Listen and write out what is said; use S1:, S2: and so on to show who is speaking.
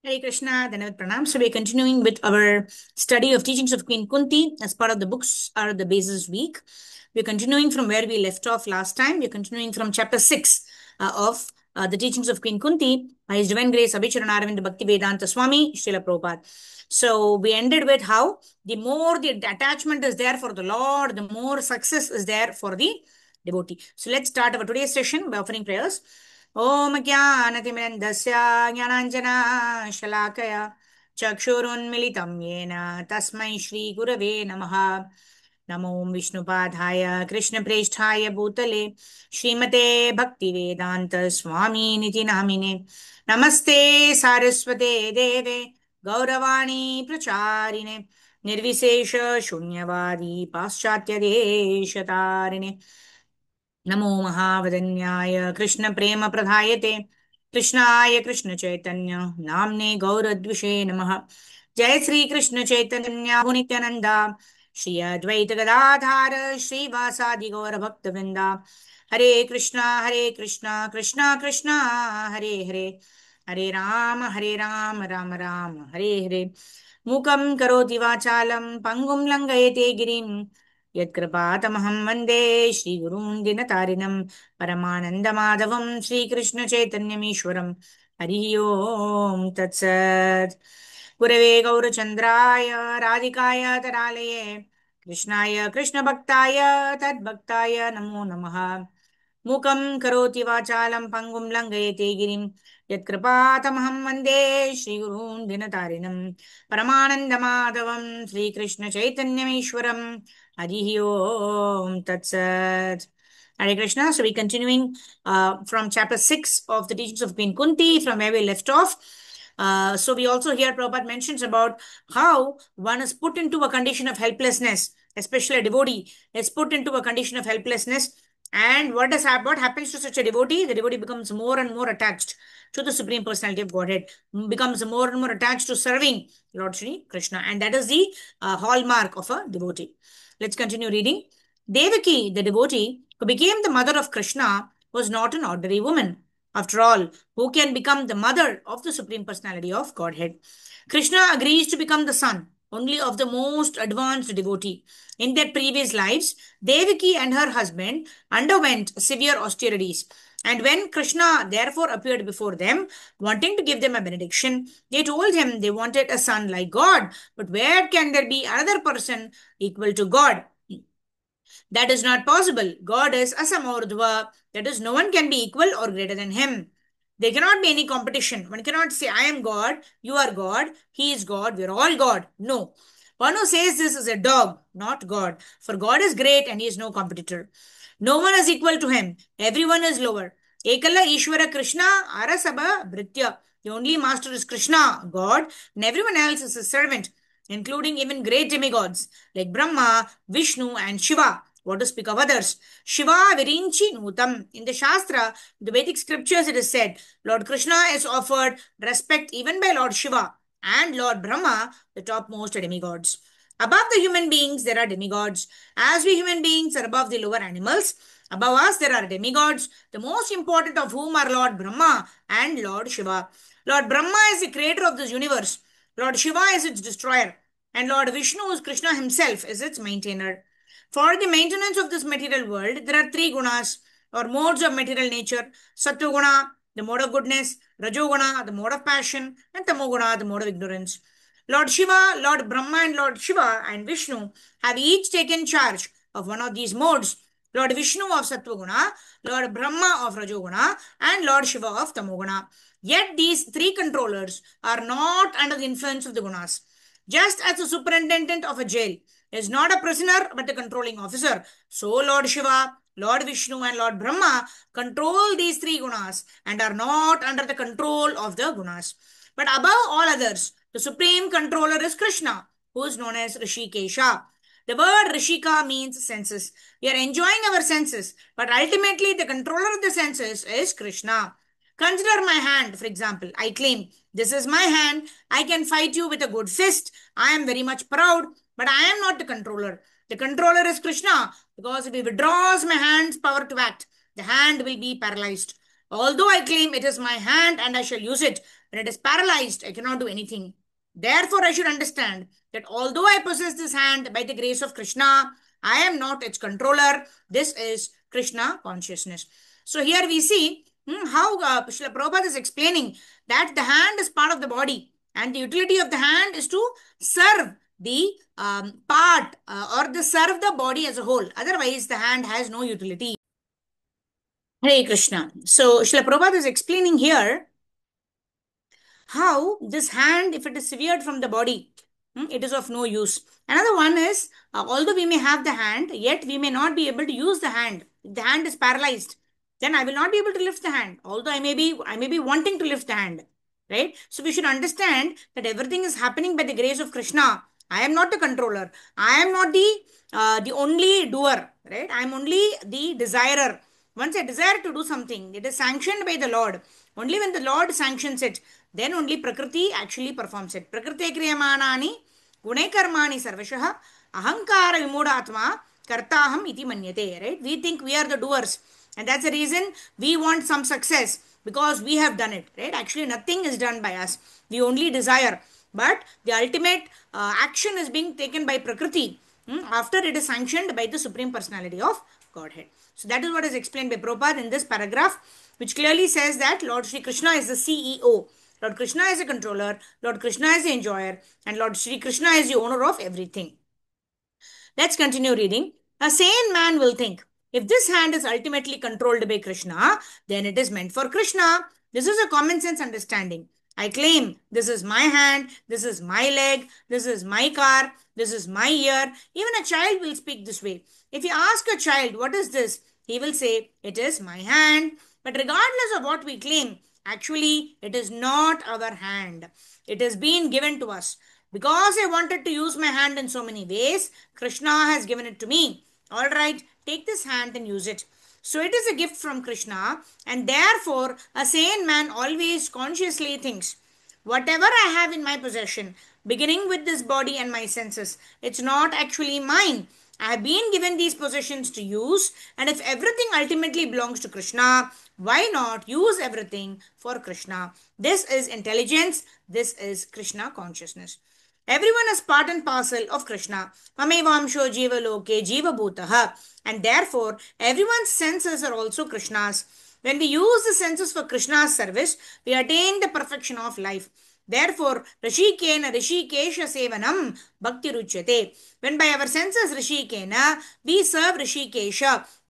S1: Hare Krishna, Dhanavad Pranam. So we're continuing with our study of teachings of Queen Kunti as part of the books are the basis week. We're continuing from where we left off last time. We're continuing from chapter 6 of the teachings of Queen Kunti by His Divine Grace Abhicharan Aravind Bhakti Vedanta Swami Srila Prabhupada. So we ended with how the more the attachment is there for the Lord, the more success is there for the devotee. So let's start our today's session by offering prayers. ॐ ज्ञानतिमिरन्दस्य ज्ञानाञ्जनाशलाकया चक्षुरुन्मिलितं येन तस्मै श्रीगुरवे नमः। नमो विष्णुपादाय कृष्णप्रेष्ठाय भूतले श्रीमते भक्तिवेदान्त स्वामिनिति नामिने नमस्ते सारस्वते देवे गौरवाणी प्रचारिणे निर्विशेष शून्यवादी पाश्चात्यदेशतारिणे नमो महावदन्याय कृष्णप्रेमप्रदायते कृष्णाय कृष्णचैतन्य नाम्ने गौरद्विषे नमः। जय श्री कृष्ण चैतन्य नित्यानंदा श्री अद्वैत गदाधार श्रीवासादि गौर भक्त वृंदा। हरे कृष्णा कृष्णा कृष्णा हरे हरे, हरे राम राम राम हरे हरे। मूकं करोति वाचालं पंगुं लङ्घयते गिरिं यत्कृपातमहं वन्दे श्रीगुरून् दिनतारिणं परमानन्दमाधवं श्रीकृष्णचैतन्यमीश्वरं। हरिः ओम् तत्सत्। गुरवे गौरचन्द्राय राधिकाय तरालये कृष्णाय कृष्णभक्ताय तद्भक्ताय नमो नमः। मूकं करोति वाचालं पङ्गुं लङ्घयते गिरिं यत्कृपातमहं वन्दे श्रीगुरून् दिनतारिणं परमानन्दमाधवं श्रीकृष्णचैतन्यमीश्वरम्। Harihi Om Tat Sat. Hare Krishna. So we're continuing from chapter 6 of the teachings of Queen Kunti, from where we left off. So we also hear Prabhupada mentions about how one is put into a condition of helplessness, especially a devotee is put into a condition of helplessness. And what happens to such a devotee? The devotee becomes more and more attached to the Supreme Personality of Godhead, becomes more and more attached to serving Lord Shri Krishna. And that is the hallmark of a devotee. Let's continue reading. Devaki, the devotee, who became the mother of Krishna, was not an ordinary woman. After all, who can become the mother of the Supreme Personality of Godhead? Krishna agrees to become the son only of the most advanced devotee. In their previous lives, Devaki and her husband underwent severe austerities. And when Krishna therefore appeared before them, wanting to give them a benediction, they told him they wanted a son like God. But where can there be another person equal to God? That is not possible. God is asamordhva. That is, no one can be equal or greater than him. There cannot be any competition. One cannot say, I am God, you are God, he is God, we are all God. No. One who says this is a dog, not God. For God is great and he is no competitor. No one is equal to him. Everyone is lower. Ekala Ishvara Krishna Arasabha Bhritya. The only master is Krishna, God, and everyone else is his servant, including even great demigods like Brahma, Vishnu, and Shiva. What to speak of others? Shiva Virinchi Nutam. In the Shastra, the Vedic scriptures, it is said, Lord Krishna is offered respect even by Lord Shiva and Lord Brahma, the topmost demigods. Above the human beings, there are demigods. As we human beings are above the lower animals, above us there are demigods, the most important of whom are Lord Brahma and Lord Shiva. Lord Brahma is the creator of this universe. Lord Shiva is its destroyer. And Lord Vishnu, is Krishna himself, is its maintainer. For the maintenance of this material world, there are three gunas or modes of material nature. Sattva guna, the mode of goodness; Rajoguna, the mode of passion; and Tamoguna, the mode of ignorance. Lord Shiva, Lord Brahma, and Lord Shiva and Vishnu have each taken charge of one of these modes. Lord Vishnu of Sattva Lord Brahma of Rajoguna, and Lord Shiva of Tamoguna. Yet these three controllers are not under the influence of the gunas. Just as the superintendent of a jail is not a prisoner but a controlling officer, so Lord Shiva, Lord Vishnu, and Lord Brahma control these three gunas and are not under the control of the gunas. But above all others, the supreme controller is Krishna, who is known as Rishikesha. The word Rishika means senses. We are enjoying our senses, but ultimately the controller of the senses is Krishna. Consider my hand, for example. I claim, this is my hand. I can fight you with a good fist. I am very much proud, but I am not the controller. The controller is Krishna, because if he withdraws my hand's power to act, the hand will be paralyzed. Although I claim it is my hand and I shall use it, when it is paralyzed, I cannot do anything. Therefore, I should understand that although I possess this hand by the grace of Krishna, I am not its controller. This is Krishna consciousness. So here we see how Srila Prabhupada is explaining that the hand is part of the body, and the utility of the hand is to serve the part or the serve the body as a whole. Otherwise, the hand has no utility. Hare Krishna. So Srila Prabhupada is explaining here how this hand, if it is severed from the body, it is of no use. Another one is, although we may have the hand, yet we may not be able to use the hand. If the hand is paralyzed, then I will not be able to lift the hand, although I may be wanting to lift the hand, right? So we should understand that everything is happening by the grace of Krishna. I am not the controller. I am not the only doer, right? I am only the desirer. Once I desire to do something, it is sanctioned by the Lord. Only when the Lord sanctions it, then only Prakriti actually performs it. Prakriti kriyamanani gune karmani sarvashah ahankara vimudatma kartaham iti manyate. Right? We think we are the doers, and that's the reason we want some success because we have done it. Right? Actually, nothing is done by us. We only desire, but the ultimate action is being taken by Prakriti after it is sanctioned by the Supreme Personality of Godhead. So that is what is explained by Prabhupada in this paragraph, which clearly says that Lord Sri Krishna is the CEO. Lord Krishna is the controller, Lord Krishna is the enjoyer, and Lord Sri Krishna is the owner of everything. Let's continue reading. A sane man will think, if this hand is ultimately controlled by Krishna, then it is meant for Krishna. This is a common sense understanding. I claim this is my hand, this is my leg, this is my car, this is my ear. Even a child will speak this way. If you ask a child, what is this? He will say, it is my hand. But regardless of what we claim, actually, it is not our hand. It has been given to us. Because I wanted to use my hand in so many ways, Krishna has given it to me. All right, take this hand and use it. So it is a gift from Krishna, and therefore a sane man always consciously thinks, whatever I have in my possession, beginning with this body and my senses, it's not actually mine. I have been given these possessions to use, and if everything ultimately belongs to Krishna, why not use everything for Krishna? This is intelligence, this is Krishna consciousness. Everyone is part and parcel of Krishna. Mamevamsho jiva loke jiva bhutaha. And therefore, everyone's senses are also Krishna's. When we use the senses for Krishna's service, we attain the perfection of life. Therefore, Rishikena Rishikesha Sevanam Bhakti Ruchyate. When by our senses Rishikena, we serve Rishikesha.